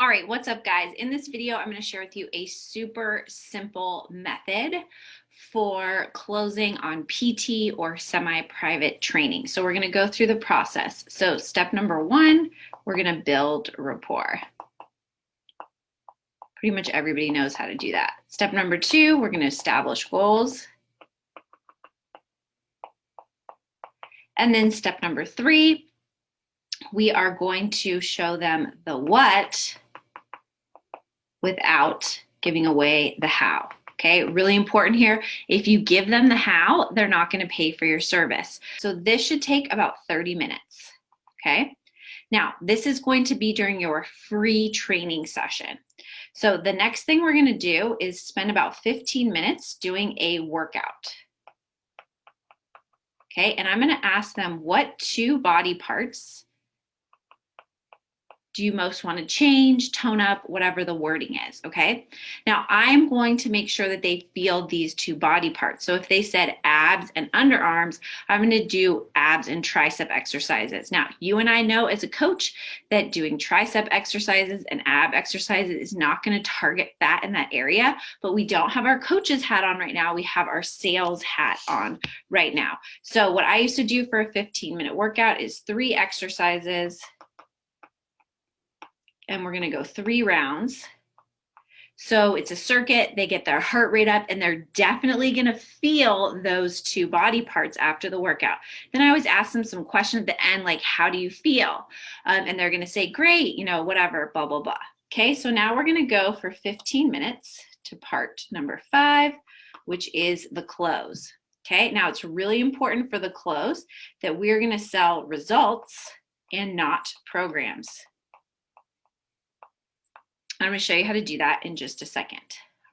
All right, what's up guys? In this video, I'm going to share with you a super simple method for closing on PT or semi-private training. So we're going to go through the process. So step number one, we're going to build rapport. Pretty much everybody knows how to do that. Step number two, we're going to establish goals. And then step number three, we are going to show them the what without giving away the how. Okay, really important here. If you give them the how, they're not going to pay for your service. So this should take about 30 minutes. Okay, now this is going to be during your free training session. So the next thing we're going to do is spend about 15 minutes doing a workout. Okay, and I'm going to ask them what two body parts do you most want to change, tone up, whatever the wording is, okay? Now, I'm going to make sure that they feel these two body parts. So if they said abs and underarms, I'm going to do abs and tricep exercises. Now, you and I know as a coach that doing tricep exercises and ab exercises is not going to target fat in that area, but we don't have our coach's hat on right now. We have our sales hat on right now. So what I used to do for a 15-minute workout is 3 exercises, and we're gonna go 3 rounds. So it's a circuit, they get their heart rate up, and they're definitely gonna feel those two body parts after the workout. Then I always ask them some questions at the end, like, how do you feel? And they're gonna say, great, you know, whatever, blah, blah, blah. Okay, so now we're gonna go for 15 minutes to part number 5, which is the close. Okay, now it's really important for the close that we're gonna sell results and not programs. I'm going to show you how to do that in just a second.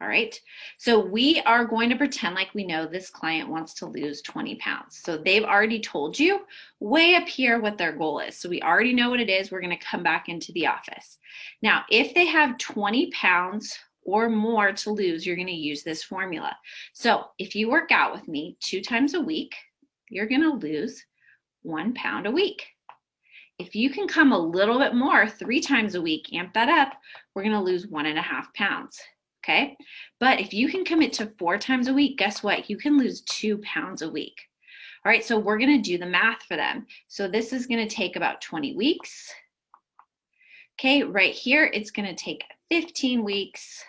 All right. So we are going to pretend like we know this client wants to lose 20 pounds. So they've already told you way up here what their goal is. So we already know what it is. We're going to come back into the office. Now, if they have 20 pounds or more to lose, you're going to use this formula. So if you work out with me 2 times a week, you're going to lose 1 pound a week. If you can come a little bit more 3 times a week, amp that up, we're going to lose 1.5 pounds. Okay. But if you can commit to 4 times a week, guess what? You can lose 2 pounds a week. All right. So we're going to do the math for them. So this is going to take about 20 weeks. Okay. Right here, it's going to take 15 weeks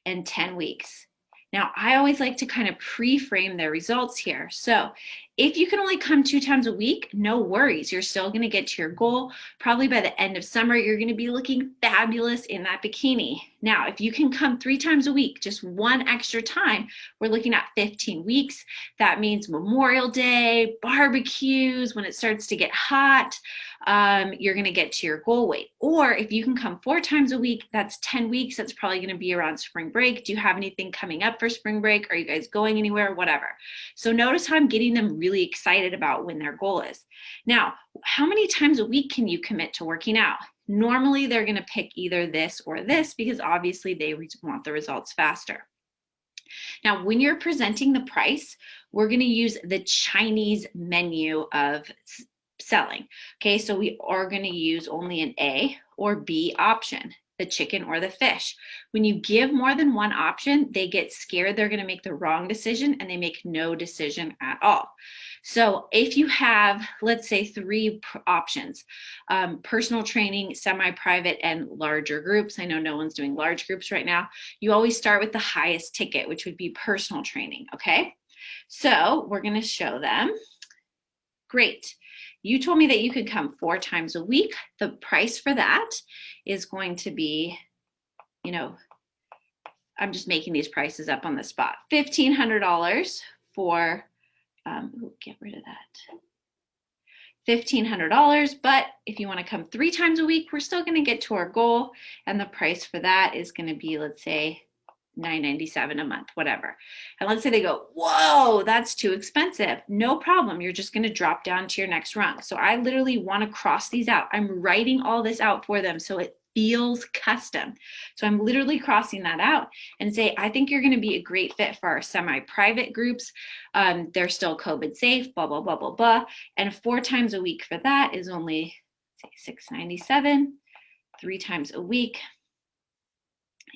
and 10 weeks. Now, I always like to kind of pre-frame their results here. So if you can only come 2 times a week, no worries. You're still going to get to your goal. Probably by the end of summer, you're going to be looking fabulous in that bikini. Now, if you can come 3 times a week, just 1 extra time, we're looking at 15 weeks. That means Memorial Day, barbecues, when it starts to get hot, you're going to get to your goal weight. Or if you can come 4 times a week, that's 10 weeks. That's probably going to be around spring break. Do you have anything coming up for spring break? Are you guys going anywhere? Whatever. So notice how I'm getting them really excited about when their goal is. Now, how many times a week can you commit to working out? Normally, they're going to pick either this or this because obviously they want the results faster. Now, when you're presenting the price, we're going to use the Chinese menu of selling. Okay, so we are going to use only an A or B option, the chicken or the fish. When you give more than one option, they get scared they're going to make the wrong decision and they make no decision at all. So if you have, let's say, 3 options, personal training, semi-private, and larger groups. I know no one's doing large groups right now. You always start with the highest ticket, which would be personal training, okay? So we're going to show them. Great. You told me that you could come 4 times a week. The price for that is going to be, you know, I'm just making these prices up on the spot. $1,500 for, get rid of that. $1,500, but if you want to come 3 times a week, we're still going to get to our goal. And the price for that is going to be, let's say, $9.97 a month, whatever. And let's say they go, whoa, that's too expensive. No problem. You're just going to drop down to your next rung. So I literally want to cross these out. I'm writing all this out for them so it feels custom. So I'm literally crossing that out and say, I think you're going to be a great fit for our semi-private groups. They're still COVID safe, blah, blah, blah, blah, blah. And 4 times a week for that is only, say, $6.97. 3 times a week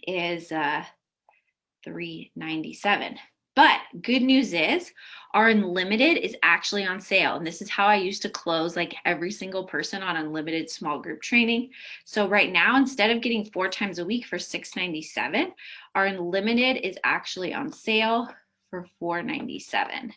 is $397. But good news is our unlimited is actually on sale. And this is how I used to close like every single person on unlimited small group training. So right now, instead of getting 4 times a week for $697, our unlimited is actually on sale for $497.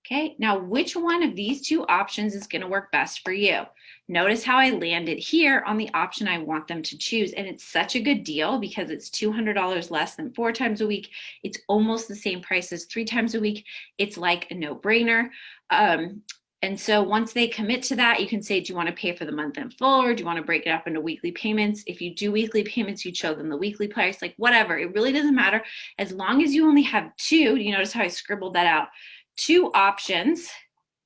Okay, now which one of these two options is going to work best for you? Notice how I landed here on the option I want them to choose. And it's such a good deal because it's $200 less than 4 times a week. It's almost the same price as 3 times a week. It's like a no-brainer. And so once they commit to that, you can say, do you want to pay for the month in full, or do you want to break it up into weekly payments? If you do weekly payments, you show them the weekly price, like whatever. It really doesn't matter. As long as you only have 2, you notice how I scribbled that out, 2 options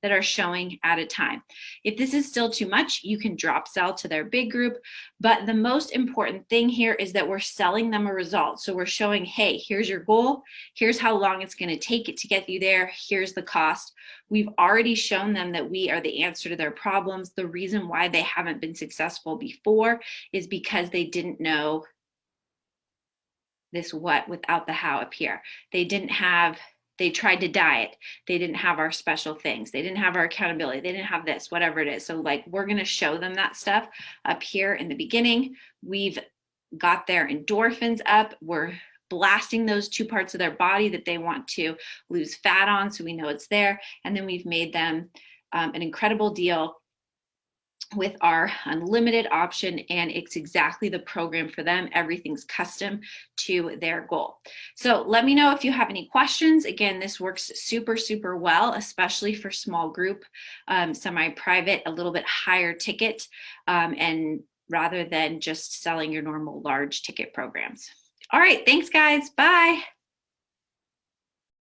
that are showing at a time. If this is still too much, you can drop sell to their big group. But the most important thing here is that we're selling them a result. So we're showing, hey, here's your goal. Here's how long it's going to take it to get you there. Here's the cost. We've already shown them that we are the answer to their problems. The reason why they haven't been successful before is because they didn't know this what without the how up here. They tried to diet. They didn't have our special things. They didn't have our accountability. They didn't have this, whatever it is. So like, we're going to show them that stuff up here in the beginning. We've got their endorphins up. We're blasting those 2 parts of their body that they want to lose fat on. So we know it's there. And then we've made them an incredible deal with our unlimited option, and it's exactly the program for them. Everything's custom to their goal. So let me know if you have any questions. Again, this works super, super well, especially for small group, semi-private, a little bit higher ticket, and rather than just selling your normal large ticket programs. All right, thanks guys, bye.